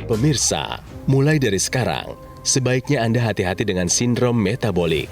Pemirsa, mulai dari sekarang, sebaiknya Anda hati-hati dengan sindrom metabolik.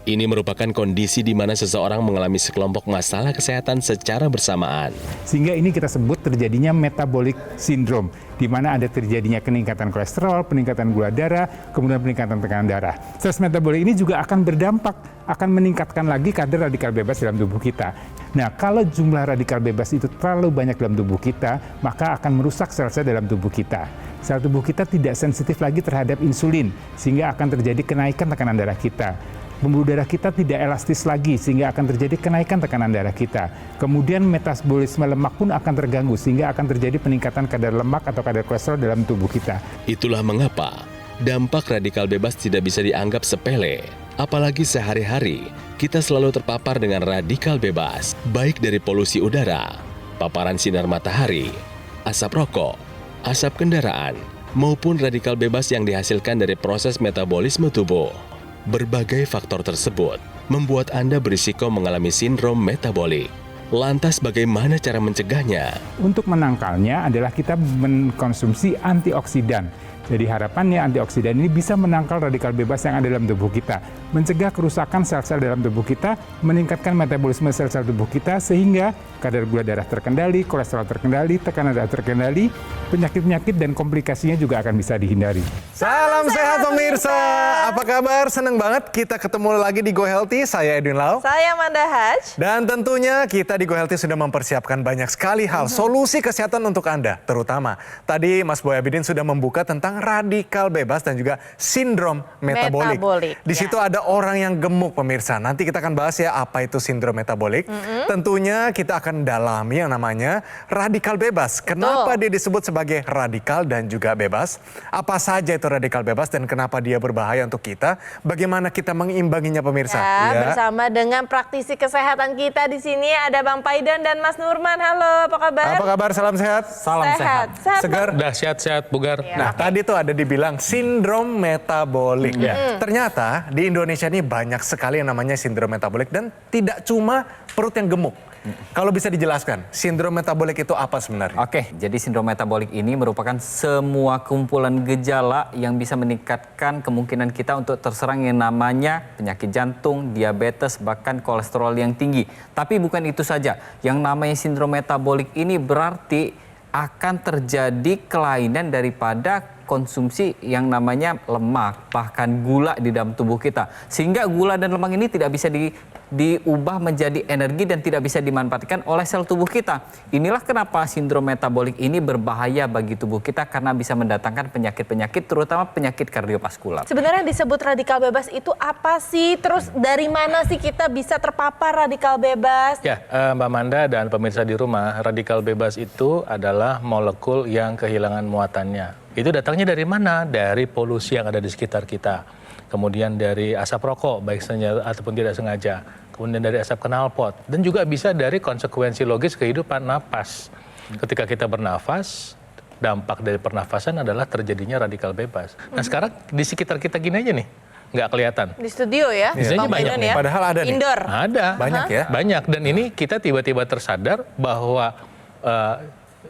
Ini merupakan kondisi di mana seseorang mengalami sekelompok masalah kesehatan secara bersamaan. Sehingga ini kita sebut terjadinya metabolic syndrome, di mana ada terjadinya peningkatan kolesterol, peningkatan gula darah, kemudian peningkatan tekanan darah. Stres metabolik ini juga akan berdampak, akan meningkatkan lagi kadar radikal bebas dalam tubuh kita. Nah, kalau jumlah radikal bebas itu terlalu banyak dalam tubuh kita, maka akan merusak sel-sel dalam tubuh kita. Sel tubuh kita tidak sensitif lagi terhadap insulin, sehingga akan terjadi kenaikan tekanan darah kita. Pembuluh darah kita tidak elastis lagi, sehingga akan terjadi kenaikan tekanan darah kita. Kemudian metabolisme lemak pun akan terganggu, sehingga akan terjadi peningkatan kadar lemak atau kadar kolesterol dalam tubuh kita. Itulah mengapa dampak radikal bebas tidak bisa dianggap sepele. Apalagi sehari-hari kita selalu terpapar dengan radikal bebas, baik dari polusi udara, paparan sinar matahari, asap rokok, asap kendaraan, maupun radikal bebas yang dihasilkan dari proses metabolisme tubuh. Berbagai faktor tersebut membuat Anda berisiko mengalami sindrom metabolik. Lantas bagaimana cara mencegahnya? Untuk menangkalnya adalah kita mengkonsumsi antioksidan. Jadi harapannya antioksidan ini bisa menangkal radikal bebas yang ada dalam tubuh kita, mencegah kerusakan sel-sel dalam tubuh kita, meningkatkan metabolisme sel-sel tubuh kita sehingga kadar gula darah terkendali, kolesterol terkendali, tekanan darah terkendali, penyakit-penyakit dan komplikasinya juga akan bisa dihindari. Salam sehat pemirsa, apa kabar? Seneng banget kita ketemu lagi di Go Healthy. Saya Edwin Lau. Saya Amanda Haj. Dan tentunya kita di Go Healthy sudah mempersiapkan banyak sekali hal solusi kesehatan untuk Anda. Terutama tadi Mas Boy Abidin sudah membuka tentang radikal bebas dan juga sindrom metabolik. Di situ ada orang yang gemuk pemirsa. Nanti kita akan bahas ya apa itu sindrom metabolik. Tentunya kita akan dalami yang namanya radikal bebas. Kenapa dia disebut sebagai radikal dan juga bebas? Apa saja itu radikal bebas dan kenapa dia berbahaya untuk kita? Bagaimana kita mengimbanginya pemirsa? Bersama dengan praktisi kesehatan kita di sini ada Bang Paidan dan Mas Nurman. Halo, apa kabar? Apa kabar? Salam sehat. Salam sehat. Segar. Udah sehat-sehat, bugar. Nah, tadi tuh ada dibilang sindrom metabolik. Ternyata di Indonesia ini banyak sekali yang namanya sindrom metabolik dan tidak cuma perut yang gemuk. Kalau bisa dijelaskan, sindrom metabolik itu apa sebenarnya? Oke, jadi sindrom metabolik ini merupakan semua kumpulan gejala yang bisa meningkatkan kemungkinan kita untuk terserang yang namanya penyakit jantung, diabetes, bahkan kolesterol yang tinggi. Tapi bukan itu saja, yang namanya sindrom metabolik ini berarti akan terjadi kelainan daripada konsumsi yang namanya lemak, bahkan gula di dalam tubuh kita. Sehingga gula dan lemak ini tidak bisa diubah menjadi energi dan tidak bisa dimanfaatkan oleh sel tubuh kita. Inilah kenapa sindrom metabolik ini berbahaya bagi tubuh kita karena bisa mendatangkan penyakit-penyakit, terutama penyakit kardiovaskular. Sebenarnya disebut radikal bebas itu apa sih? Terus dari mana sih kita bisa terpapar radikal bebas? Ya, Mbak Manda dan pemirsa di rumah, radikal bebas itu adalah molekul yang kehilangan muatannya. Itu datangnya dari mana? Dari polusi yang ada di sekitar kita. Kemudian dari asap rokok, baik sengaja ataupun tidak sengaja. Kemudian dari asap knalpot. Dan juga bisa dari konsekuensi logis kehidupan napas. Ketika kita bernafas, dampak dari pernafasan adalah terjadinya radikal bebas. Nah sekarang di sekitar kita gini aja nih, nggak kelihatan. Di studio ya? Misalnya banyak nih. Padahal ada nih. Indoor. Ada. Banyak ya? Banyak. Dan ini kita tiba-tiba tersadar bahwa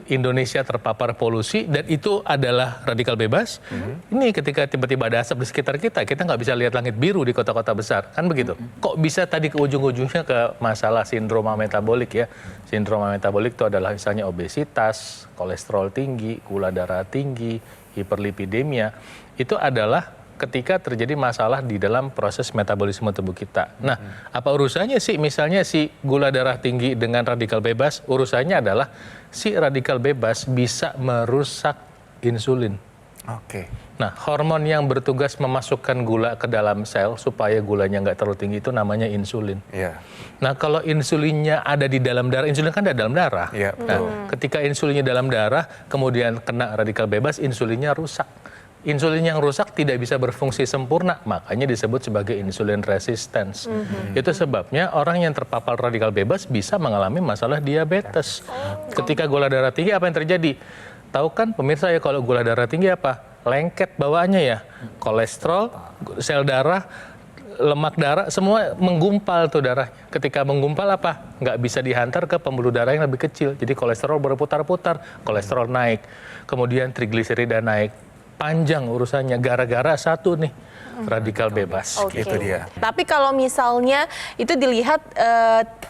Indonesia terpapar polusi dan itu adalah radikal bebas. Ini ketika tiba-tiba ada asap di sekitar kita nggak bisa lihat langit biru di kota-kota besar, kan begitu? Kok bisa tadi ke ujung-ujungnya ke masalah sindroma metabolik ya? Sindroma metabolik itu adalah misalnya obesitas, kolesterol tinggi, gula darah tinggi, hiperlipidemia. Itu adalah ketika terjadi masalah di dalam proses metabolisme tubuh kita. Nah, apa urusannya sih misalnya si gula darah tinggi dengan radikal bebas? Urusannya adalah si radikal bebas bisa merusak insulin. Oke. Nah, hormon yang bertugas memasukkan gula ke dalam sel supaya gulanya nggak terlalu tinggi itu namanya insulin. Iya. Nah, kalau insulinnya ada di dalam darah, insulin kan ada dalam darah. Iya, betul. Nah, ketika insulinnya dalam darah, kemudian kena radikal bebas, insulinnya rusak. Insulin yang rusak tidak bisa berfungsi sempurna, makanya disebut sebagai insulin resistance. Itu sebabnya orang yang terpapar radikal bebas bisa mengalami masalah diabetes. Ketika gula darah tinggi, apa yang terjadi? Tahu kan pemirsa ya, kalau gula darah tinggi apa? Lengket bawaannya ya. Kolesterol, sel darah lemak darah, semua menggumpal tuh darahnya. Ketika menggumpal apa? Nggak bisa dihantar ke pembuluh darah yang lebih kecil. Jadi kolesterol berputar-putar, kolesterol naik. Kemudian trigliserida naik. Panjang urusannya gara-gara satu nih, radikal bebas. Oke. Itu dia. Tapi kalau misalnya itu dilihat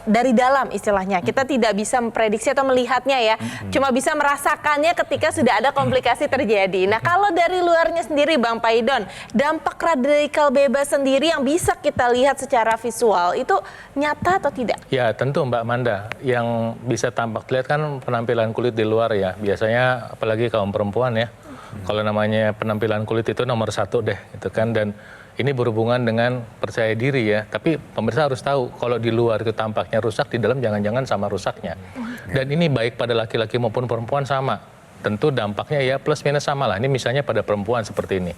dari dalam istilahnya, kita tidak bisa memprediksi atau melihatnya ya, cuma bisa merasakannya ketika sudah ada komplikasi terjadi. Nah kalau dari luarnya sendiri Bang Paidon, dampak radikal bebas sendiri yang bisa kita lihat secara visual itu nyata atau tidak? Ya tentu Mbak Manda, yang bisa tampak terlihat kan penampilan kulit di luar ya, biasanya apalagi kaum perempuan ya. Kalau namanya penampilan kulit itu nomor satu deh, gitu kan. Dan ini berhubungan dengan percaya diri ya. Tapi pemirsa harus tahu, kalau di luar itu tampaknya rusak, di dalam jangan-jangan sama rusaknya. Dan ini baik pada laki-laki maupun perempuan sama. Tentu dampaknya ya plus minus sama lah. Ini misalnya pada perempuan seperti ini.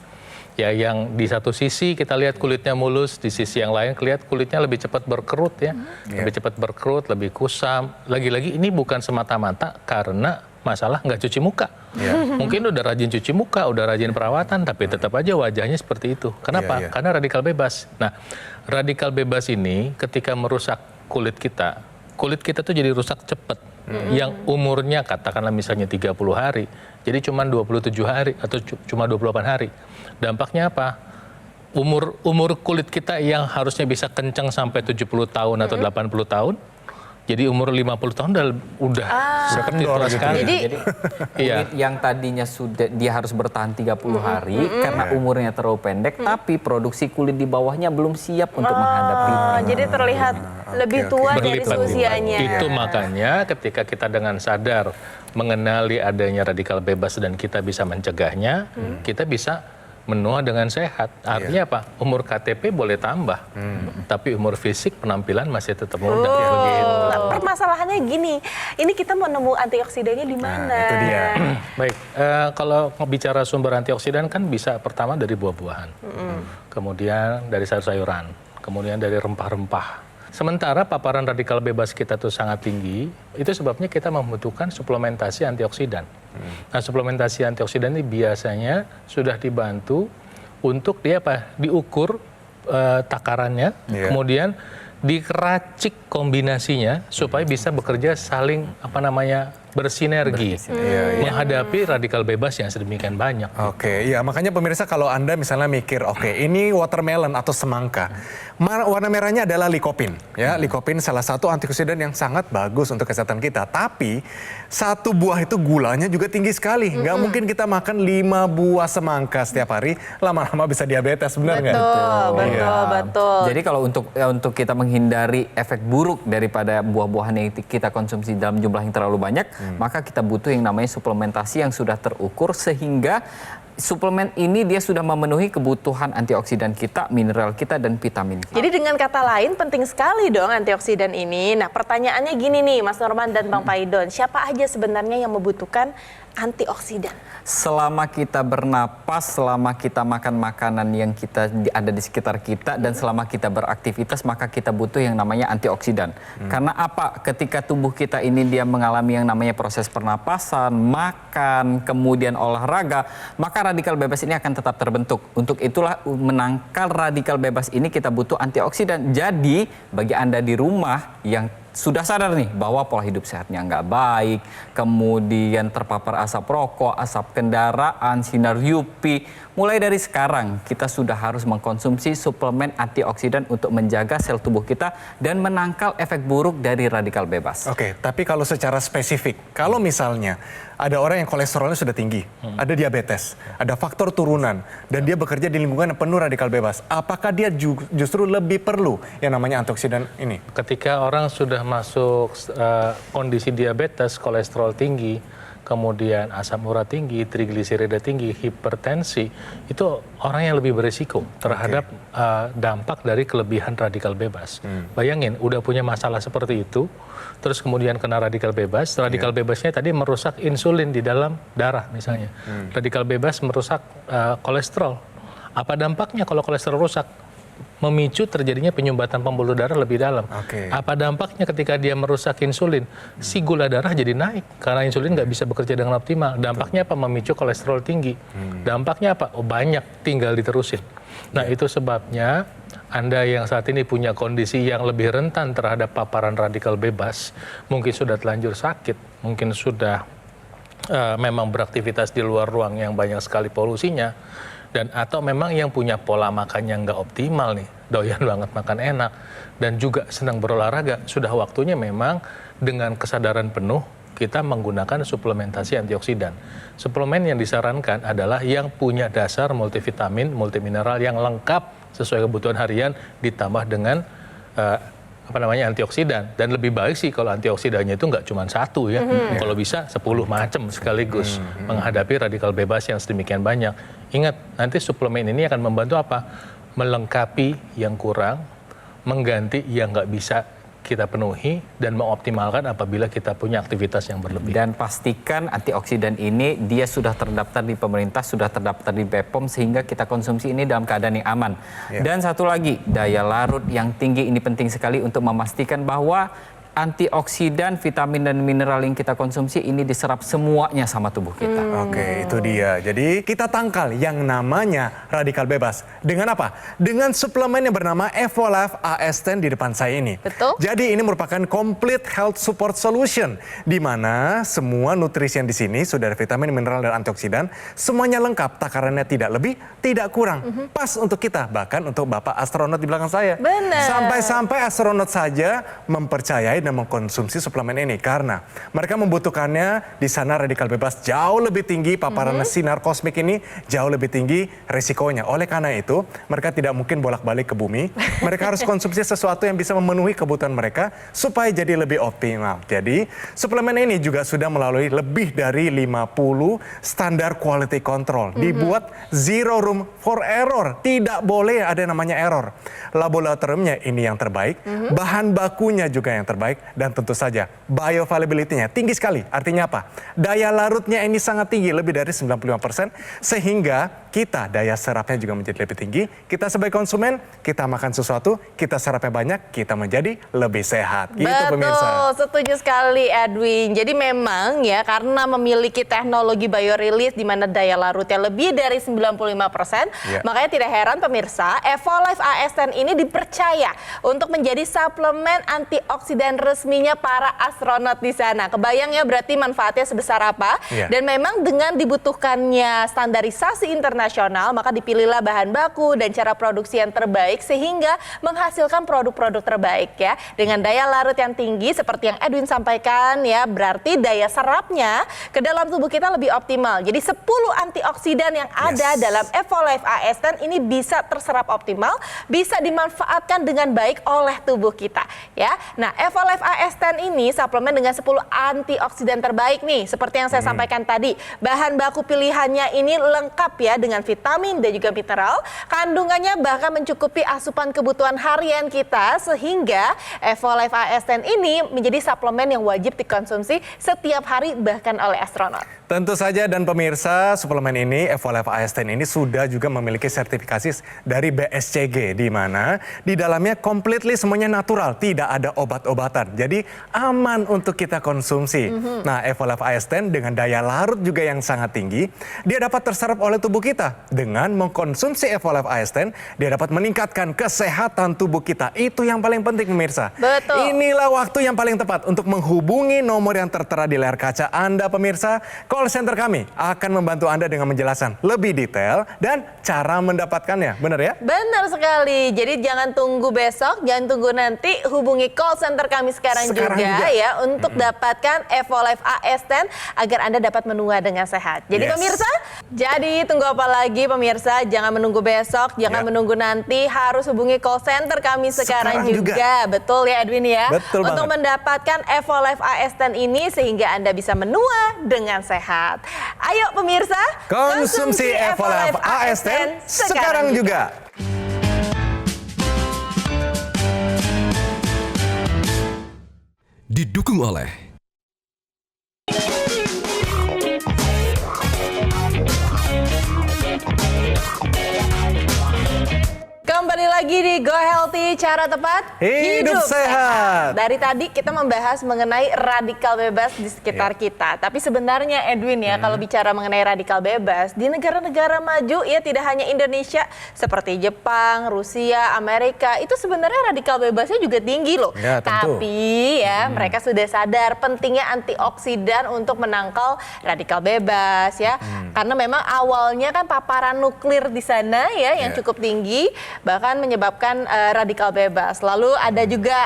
Ya yang di satu sisi kita lihat kulitnya mulus, di sisi yang lain kelihatan kulitnya lebih cepat berkerut ya. Lebih cepat berkerut, lebih kusam. Lagi-lagi ini bukan semata-mata karena masalah nggak cuci muka. Mungkin udah rajin cuci muka, udah rajin perawatan, tapi tetap aja wajahnya seperti itu. Kenapa? Karena radikal bebas. Nah, radikal bebas ini ketika merusak kulit kita tuh jadi rusak cepat. Yang umurnya katakanlah misalnya 30 hari, jadi cuma 27 hari atau cuma 28 hari. Dampaknya apa? Umur kulit kita yang harusnya bisa kencang sampai 70 tahun atau 80 tahun, jadi umur 50 tahun udah seperti tua sekali. Jadi kulit yang tadinya sudah dia harus bertahan 30 hari karena umurnya terlalu pendek, tapi produksi kulit di bawahnya belum siap untuk menghadapi. jadi terlihat lebih tua dari Berlipat-lipat. usianya. Itu makanya ketika kita dengan sadar mengenali adanya radikal bebas dan kita bisa mencegahnya, kita bisa menua dengan sehat. Artinya apa? Umur KTP boleh tambah, tapi umur fisik penampilan masih tetap muda. Begitu. Nah, permasalahannya gini, ini kita mau nemu antioksidannya di mana? Nah, itu dia. Baik, kalau bicara sumber antioksidan kan bisa pertama dari buah-buahan, kemudian dari sayur-sayuran, kemudian dari rempah-rempah. Sementara paparan radikal bebas kita tuh sangat tinggi, itu sebabnya kita membutuhkan suplementasi antioksidan. Nah, suplementasi antioksidan ini biasanya sudah dibantu untuk diukur takarannya, kemudian diracik kombinasinya supaya bisa bekerja saling bersinergi menghadapi radikal bebas yang sedemikian banyak. Oke, ya makanya pemirsa kalau Anda misalnya mikir, oke, ini watermelon atau semangka, warna merahnya adalah lycopene. Ya, lycopene salah satu antioksidan yang sangat bagus untuk kesehatan kita. Tapi satu buah itu gulanya juga tinggi sekali. Nggak mungkin kita makan 5 buah semangka setiap hari, lama-lama bisa diabetes, benar nggak? Betul. Jadi kalau untuk kita menghindari efek buruk daripada buah-buahan yang kita konsumsi dalam jumlah yang terlalu banyak, maka kita butuh yang namanya suplementasi yang sudah terukur sehingga suplemen ini dia sudah memenuhi kebutuhan antioksidan kita, mineral kita, dan vitamin kita. Jadi dengan kata lain penting sekali dong antioksidan ini. Nah pertanyaannya gini nih Mas Norman dan Bang Paidon, siapa aja sebenarnya yang membutuhkan antioksidan? Selama kita bernapas, selama kita makan makanan yang ada di sekitar kita, dan selama kita beraktivitas, maka kita butuh yang namanya antioksidan. Karena apa? Ketika tubuh kita ini dia mengalami yang namanya proses pernapasan, makan, kemudian olahraga, maka radikal bebas ini akan tetap terbentuk. Untuk itulah menangkal radikal bebas ini kita butuh antioksidan. Jadi bagi Anda di rumah yang sudah sadar nih bahwa pola hidup sehatnya nggak baik, kemudian terpapar asap rokok, asap kendaraan, sinar UV, mulai dari sekarang kita sudah harus mengkonsumsi suplemen antioksidan untuk menjaga sel tubuh kita dan menangkal efek buruk dari radikal bebas. Oke, tapi kalau secara spesifik, kalau misalnya ada orang yang kolesterolnya sudah tinggi, ada diabetes, ada faktor turunan, dan dia bekerja di lingkungan yang penuh radikal bebas, apakah dia justru lebih perlu yang namanya antioksidan ini? Ketika orang sudah masuk kondisi diabetes, kolesterol tinggi, kemudian asam urat tinggi, trigliserida tinggi, hipertensi, itu orang yang lebih berisiko terhadap dampak dari kelebihan radikal bebas. Bayangin, udah punya masalah seperti itu, terus kemudian kena radikal bebas. Radikal bebasnya tadi merusak insulin di dalam darah misalnya. Radikal bebas merusak kolesterol. Apa dampaknya kalau kolesterol rusak? memicu terjadinya penyumbatan pembuluh darah lebih dalam. Oke. Apa dampaknya ketika dia merusak insulin? Si gula darah jadi naik karena insulin nggak bisa bekerja dengan optimal. Dampaknya apa? Memicu kolesterol tinggi. Dampaknya apa? Oh, banyak, tinggal diterusin. Nah, itu sebabnya Anda yang saat ini punya kondisi yang lebih rentan terhadap paparan radikal bebas, mungkin sudah telanjur sakit, mungkin sudah memang beraktivitas di luar ruang yang banyak sekali polusinya, dan atau memang yang punya pola makan yang nggak optimal nih, doyan banget makan enak, dan juga senang berolahraga, sudah waktunya memang dengan kesadaran penuh kita menggunakan suplementasi antioksidan. Suplemen yang disarankan adalah yang punya dasar multivitamin, multimineral yang lengkap sesuai kebutuhan harian ditambah dengan antioksidan. Dan lebih baik sih kalau antioksidannya itu nggak cuma satu ya. Kalau bisa 10 macam sekaligus menghadapi radikal bebas yang sedemikian banyak. Ingat, nanti suplemen ini akan membantu apa? Melengkapi yang kurang, mengganti yang nggak bisa kita penuhi, dan mengoptimalkan apabila kita punya aktivitas yang berlebih. Dan pastikan antioksidan ini dia sudah terdaftar di pemerintah, sudah terdaftar di BPOM, sehingga kita konsumsi ini dalam keadaan yang aman. Dan satu lagi, daya larut yang tinggi ini penting sekali untuk memastikan bahwa antioksidan, vitamin dan mineral yang kita konsumsi ini diserap semuanya sama tubuh kita. Oke, itu dia. Jadi kita tangkal yang namanya radikal bebas. Dengan apa? Dengan suplemen yang bernama Evolife AS10 di depan saya ini. Betul. Jadi ini merupakan complete health support solution, di mana semua nutrisi yang di sini sudah ada vitamin, mineral dan antioksidan, semuanya lengkap, takarannya tidak lebih, tidak kurang. Pas untuk kita, bahkan untuk Bapak astronot di belakang saya. Benar. Sampai-sampai astronot saja mempercayai dan mengkonsumsi suplemen ini karena mereka membutuhkannya. Di sana radikal bebas jauh lebih tinggi, paparan sinar kosmik ini jauh lebih tinggi resikonya. Oleh karena itu, mereka tidak mungkin bolak-balik ke bumi. Mereka harus konsumsi sesuatu yang bisa memenuhi kebutuhan mereka supaya jadi lebih optimal. Jadi, suplemen ini juga sudah melalui lebih dari 50 standar quality control. Dibuat zero room for error. Tidak boleh ada namanya error. Laboratoriumnya ini yang terbaik, bahan bakunya juga yang terbaik, dan tentu saja bioavailability-nya tinggi sekali. Artinya apa? Daya larutnya ini sangat tinggi, lebih dari 95%, sehingga kita daya serapnya juga menjadi lebih tinggi. Kita sebagai konsumen, kita makan sesuatu, kita serapnya banyak, kita menjadi lebih sehat. Gitu pemirsa. Betul, setuju sekali Edwin. Jadi memang ya, karena memiliki teknologi biorelease di mana daya larutnya lebih dari 95%, makanya tidak heran pemirsa, Evolife AS10 ini dipercaya untuk menjadi suplemen antioksidan resminya para astronot di sana. Kebayang ya berarti manfaatnya sebesar apa? Dan memang dengan dibutuhkannya standarisasi internasional, maka dipilihlah bahan baku dan cara produksi yang terbaik sehingga menghasilkan produk-produk terbaik ya. Dengan daya larut yang tinggi seperti yang Edwin sampaikan ya, berarti daya serapnya ke dalam tubuh kita lebih optimal. Jadi 10 antioksidan yang ada dalam Evolife AS10 ini bisa terserap optimal, bisa dimanfaatkan dengan baik oleh tubuh kita ya. Nah, Evolife AS10 ini suplemen dengan 10 antioksidan terbaik nih, seperti yang saya sampaikan tadi. Bahan baku pilihannya ini lengkap ya dengan vitamin dan juga mineral. Kandungannya bahkan mencukupi asupan kebutuhan harian kita, sehingga Evolife AS10 ini menjadi suplemen yang wajib dikonsumsi setiap hari bahkan oleh astronot. Tentu saja, dan pemirsa, suplemen ini, Evolife AS10 ini sudah juga memiliki sertifikasi dari BSCG, di mana di dalamnya completely semuanya natural, tidak ada obat-obatan. Jadi aman untuk kita konsumsi. Nah, Evolife AS10 dengan daya larut juga yang sangat tinggi, dia dapat terserap oleh tubuh kita. Dengan mengkonsumsi Evolife AS10, dia dapat meningkatkan kesehatan tubuh kita. Itu yang paling penting pemirsa. Betul. Inilah waktu yang paling tepat untuk menghubungi nomor yang tertera di layar kaca Anda pemirsa. Call center kami akan membantu Anda dengan menjelaskan lebih detail dan cara mendapatkannya. Benar ya? Benar sekali. Jadi jangan tunggu besok, jangan tunggu nanti, hubungi call center kami sekarang juga ya untuk dapatkan Evolife AS10 agar Anda dapat menua dengan sehat. Jadi pemirsa, jadi tunggu apa lagi pemirsa? Jangan menunggu besok, jangan menunggu nanti, harus hubungi call center kami sekarang juga. Betul ya Edwin ya? Betul untuk banget. mendapatkan Evolife AS10 ini sehingga Anda bisa menua dengan sehat. Ayo pemirsa, Konsumsi Evolife AS10 sekarang juga. Didukung oleh kembali lagi lagi di Go Healthy, cara tepat Hidup sehat. Dari tadi kita membahas mengenai radikal bebas di sekitar kita. Tapi sebenarnya Edwin ya, kalau bicara mengenai radikal bebas, di negara-negara maju ya tidak hanya Indonesia, seperti Jepang, Rusia, Amerika, itu sebenarnya radikal bebasnya juga tinggi loh. Ya, tentu. Tapi ya mereka sudah sadar pentingnya antioksidan untuk menangkal radikal bebas ya. Karena memang awalnya kan paparan nuklir di sana ya yang cukup tinggi, bahkan menyebabkan radikal bebas. Lalu ada juga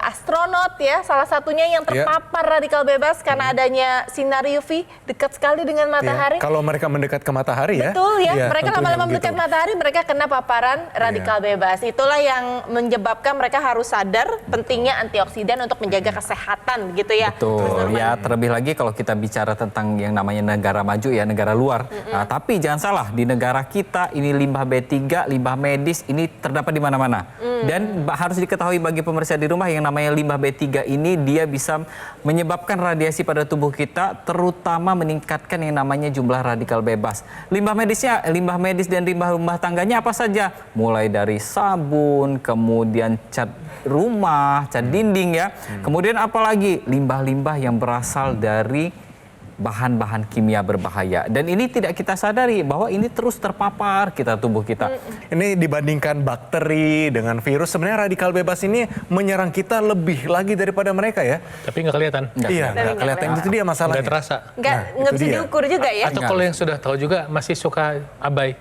astronot ya, salah satunya yang terpapar radikal bebas karena adanya sinar UV dekat sekali dengan matahari. Kalau mereka mendekat ke matahari ya. Betul ya, mereka tentunya lama-lama begitu. mendekat matahari, mereka kena paparan radikal bebas. Itulah yang menyebabkan mereka harus sadar pentingnya antioksidan untuk menjaga kesehatan gitu ya. Betul, ya terlebih lagi kalau kita bicara tentang yang namanya negara maju ya, negara luar. Nah, tapi jangan salah, di negara kita ini limbah B3, limbah medis ini terdapat di mana-mana. Dan harus diketahui bagi pemirsa di rumah yang namanya limbah B3 ini dia bisa menyebabkan radiasi pada tubuh kita, terutama meningkatkan yang namanya jumlah radikal bebas. Limbah medisnya, limbah medis dan limbah rumah tangganya apa saja? Mulai dari sabun, kemudian cat rumah, cat dinding ya. Kemudian apalagi limbah-limbah yang berasal dari bahan-bahan kimia berbahaya. Dan ini tidak kita sadari bahwa ini terus terpapar kita tubuh kita. Ini dibandingkan bakteri dengan virus, sebenarnya radikal bebas ini menyerang kita lebih lagi daripada mereka ya. Tapi nggak kelihatan. Iya, nggak kelihatan. Itu dia masalahnya. Nggak terasa. Nggak itu bisa dia. diukur juga ya. Atau kalau yang sudah tahu juga masih suka abai.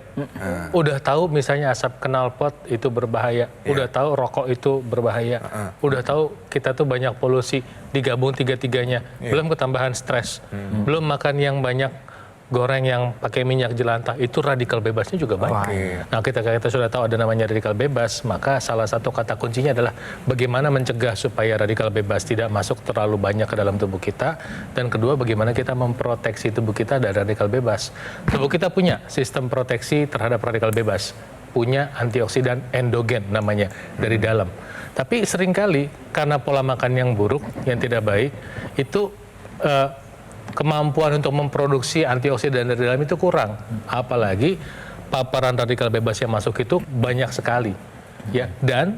Udah tahu misalnya asap knalpot itu berbahaya. Udah tahu rokok itu berbahaya. Udah tahu kita tuh banyak polusi, digabung tiga-tiganya. Belum ketambahan stres. Belum makan yang banyak goreng yang pakai minyak jelantah, itu radikal bebasnya juga banyak. Nah, kita sudah tahu ada namanya radikal bebas, maka salah satu kata kuncinya adalah bagaimana mencegah supaya radikal bebas tidak masuk terlalu banyak ke dalam tubuh kita, dan kedua bagaimana kita memproteksi tubuh kita dari radikal bebas. Tubuh kita punya sistem proteksi terhadap radikal bebas, punya antioksidan endogen namanya dari dalam. Tapi seringkali karena pola makan yang buruk, yang tidak baik, itu kemampuan untuk memproduksi antioksidan dari dalam itu kurang. Apalagi paparan radikal bebas yang masuk itu banyak sekali. Ya, dan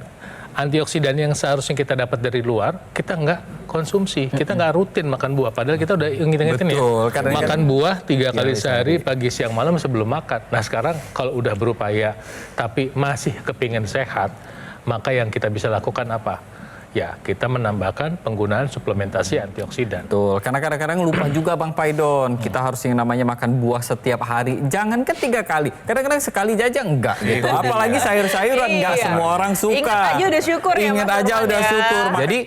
antioksidan yang seharusnya kita dapat dari luar, kita nggak konsumsi. Kita nggak rutin makan buah. Padahal kita udah ingetin ya. Makan buah 3 kali sehari, pagi, siang, malam sebelum makan. Nah sekarang kalau udah berupaya tapi masih kepingin sehat, maka yang kita bisa lakukan apa? Ya, kita menambahkan penggunaan suplementasi antioksidan. Betul, karena kadang-kadang lupa juga Bang Paidon, kita harus yang namanya makan buah setiap hari. Jangan 3 kali, kadang-kadang sekali aja enggak gitu. Apalagi sayur-sayuran enggak semua orang suka. Ingat aja udah syukur ya. Ingat Mas aja Nurman udah ya. syukur. Jadi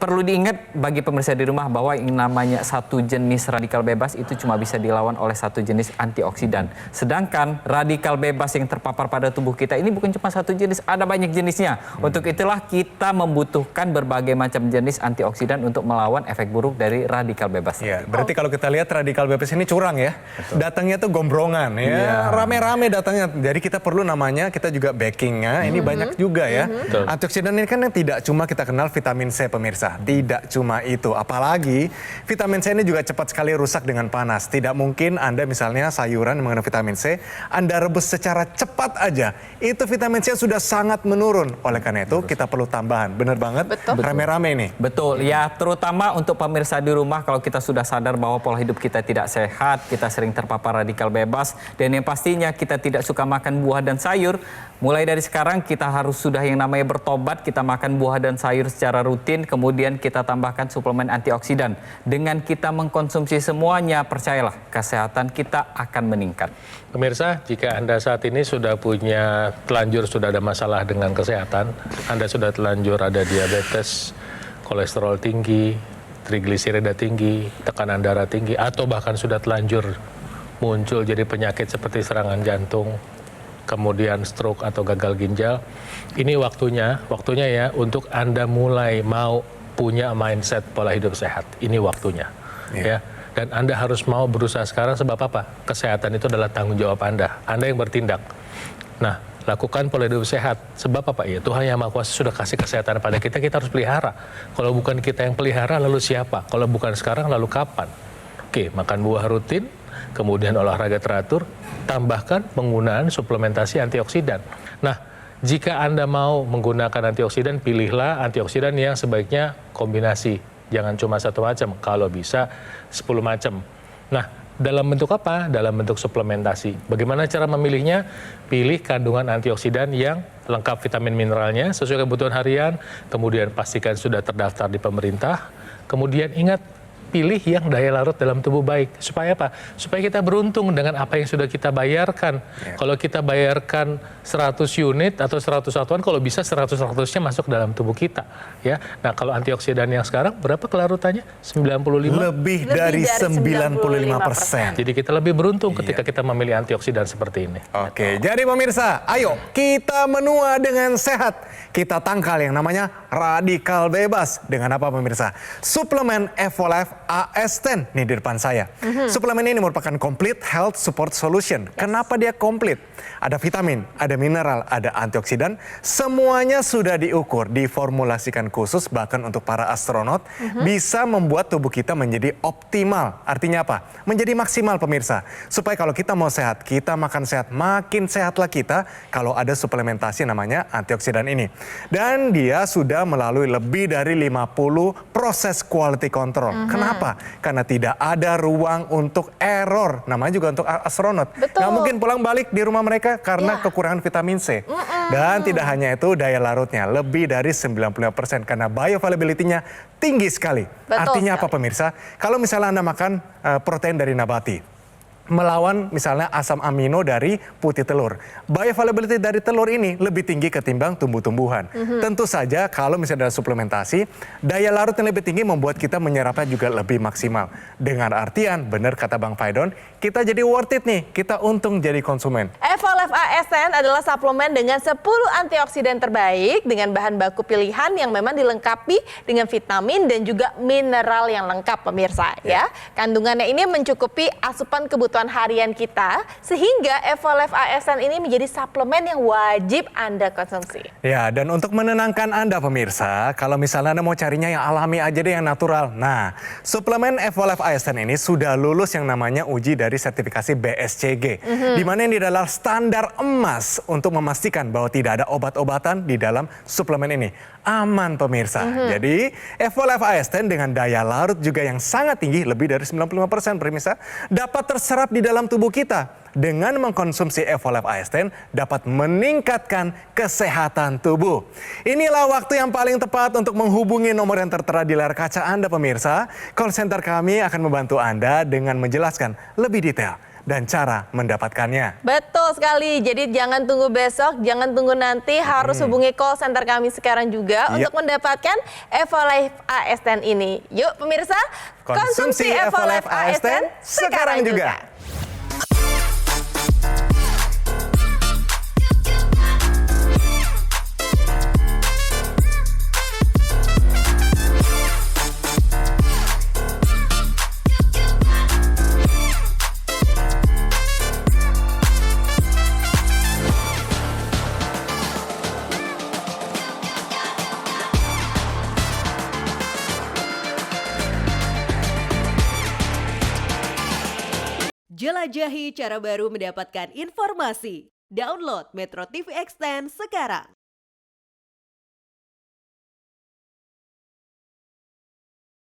perlu diingat bagi pemirsa di rumah bahwa yang namanya satu jenis radikal bebas itu cuma bisa dilawan oleh satu jenis antioksidan. Sedangkan radikal bebas yang terpapar pada tubuh kita ini bukan cuma satu jenis, ada banyak jenisnya. Untuk itulah kita membutuhkan berbagai macam jenis antioksidan untuk melawan efek buruk dari radikal bebas. Ya, berarti kalau kita lihat radikal bebas ini curang ya. Datangnya tuh gombrongan ya, rame-rame datangnya. Jadi kita perlu namanya, kita juga backingnya, ini banyak juga ya. Antioksidan ini kan tidak cuma kita kenal vitamin C pemirsa. Tidak cuma itu, apalagi vitamin C ini juga cepat sekali rusak dengan panas. Tidak mungkin Anda misalnya sayuran yang mengandung vitamin C, Anda rebus secara cepat aja, itu vitamin C sudah sangat menurun. Oleh karena itu kita perlu tambahan, bener banget, rame-rame nih. Betul, ya terutama untuk pemirsa di rumah kalau kita sudah sadar bahwa pola hidup kita tidak sehat, kita sering terpapar radikal bebas, dan yang pastinya kita tidak suka makan buah dan sayur, mulai dari sekarang kita harus sudah yang namanya bertobat, kita makan buah dan sayur secara rutin, kemudian kita tambahkan suplemen antioksidan. Dengan kita mengkonsumsi semuanya, percayalah kesehatan kita akan meningkat. Pemirsa, jika Anda saat ini sudah punya telanjur, sudah ada masalah dengan kesehatan, Anda sudah telanjur ada diabetes, kolesterol tinggi, trigliserida tinggi, tekanan darah tinggi, atau bahkan sudah telanjur muncul jadi penyakit seperti serangan jantung, kemudian stroke atau gagal ginjal, ini waktunya ya untuk Anda mulai mau punya mindset pola hidup sehat. Ini waktunya. Ya. Dan Anda harus mau berusaha sekarang sebab apa? Kesehatan itu adalah tanggung jawab Anda. Anda yang bertindak. Nah, lakukan pola hidup sehat. Sebab apa? Ya, Tuhan Yang Maha Kuasa sudah kasih kesehatan pada kita, kita harus pelihara. Kalau bukan kita yang pelihara, lalu siapa? Kalau bukan sekarang, lalu kapan? Oke, makan buah rutin, kemudian olahraga teratur, tambahkan penggunaan suplementasi antioksidan. Nah, jika Anda mau menggunakan antioksidan, pilihlah antioksidan yang sebaiknya kombinasi. Jangan cuma satu macam, kalau bisa 10 macam. Nah, dalam bentuk apa? Dalam bentuk suplementasi. Bagaimana cara memilihnya? Pilih kandungan antioksidan yang lengkap vitamin mineralnya sesuai kebutuhan harian, kemudian pastikan sudah terdaftar di pemerintah, kemudian ingat, pilih yang daya larut dalam tubuh baik. Supaya apa? Supaya kita beruntung dengan apa yang sudah kita bayarkan. Kalau kita bayarkan 100 unit atau 100 satuan, kalau bisa 100-100-nya masuk dalam tubuh kita. Ya. Nah, kalau antioksidan yang sekarang berapa kelarutannya? 95? Lebih dari 95%. Jadi kita lebih beruntung ketika kita memilih antioksidan seperti ini. Oke, jadi pemirsa, ayo kita menua dengan sehat. Kita tangkal yang namanya radikal bebas. Dengan apa pemirsa? Suplemen Evolife AS10 nih di depan saya. Suplemen ini merupakan complete health support solution. Kenapa dia komplit? Ada vitamin, ada mineral, ada antioksidan. Semuanya sudah diukur, diformulasikan khusus bahkan untuk para astronot. Bisa membuat tubuh kita menjadi optimal. Artinya apa? Menjadi maksimal pemirsa. Supaya kalau kita mau sehat, kita makan sehat, makin sehatlah kita kalau ada suplementasi namanya antioksidan ini. Dan dia sudah melalui lebih dari 50 proses quality control. Kenapa? Karena tidak ada ruang untuk error. Namanya juga untuk astronot. Nggak mungkin pulang balik di rumah mereka karena kekurangan vitamin C. Dan tidak hanya itu, daya larutnya lebih dari 95% karena bioavailability-nya tinggi sekali. Artinya apa pemirsa? Kalau misalnya Anda makan protein dari nabati, melawan misalnya asam amino dari putih telur. Bioavailability dari telur ini lebih tinggi ketimbang tumbuh-tumbuhan. Tentu saja kalau misalnya ada suplementasi, daya larut yang lebih tinggi membuat kita menyerapnya juga lebih maksimal. Dengan artian, benar kata Bang Faidon, kita jadi worth it nih, kita untung jadi konsumen. Evolife AS10 adalah suplemen dengan 10 antioksidan terbaik dengan bahan baku pilihan yang memang dilengkapi dengan vitamin dan juga mineral yang lengkap pemirsa ya. Kandungannya ini mencukupi asupan kebutuhan harian kita sehingga Evolife AS10 ini menjadi suplemen yang wajib Anda konsumsi. Ya, dan untuk menenangkan Anda pemirsa, kalau misalnya Anda mau carinya yang alami aja deh, yang natural. Nah, suplemen Evolife AS10 ini sudah lulus yang namanya uji dari sertifikasi BSCG. Di mana ini adalah standar emas untuk memastikan bahwa tidak ada obat-obatan di dalam suplemen ini. Aman pemirsa. Jadi Evolife AS10 dengan daya larut juga yang sangat tinggi, lebih dari 95% pemirsa, dapat terserap di dalam tubuh kita. Dengan mengkonsumsi Evolife AS10 dapat meningkatkan kesehatan tubuh. Inilah waktu yang paling tepat untuk menghubungi nomor yang tertera di layar kaca Anda pemirsa. Call center kami akan membantu Anda dengan menjelaskan lebih detail dan cara mendapatkannya. Betul sekali, jadi jangan tunggu besok, jangan tunggu nanti, harus hubungi call center kami sekarang juga untuk mendapatkan Evolife AS10 ini. Yuk pemirsa, konsumsi Evolife AS10 sekarang juga. Jelajahi cara baru mendapatkan informasi. Download Metro TV Extend sekarang.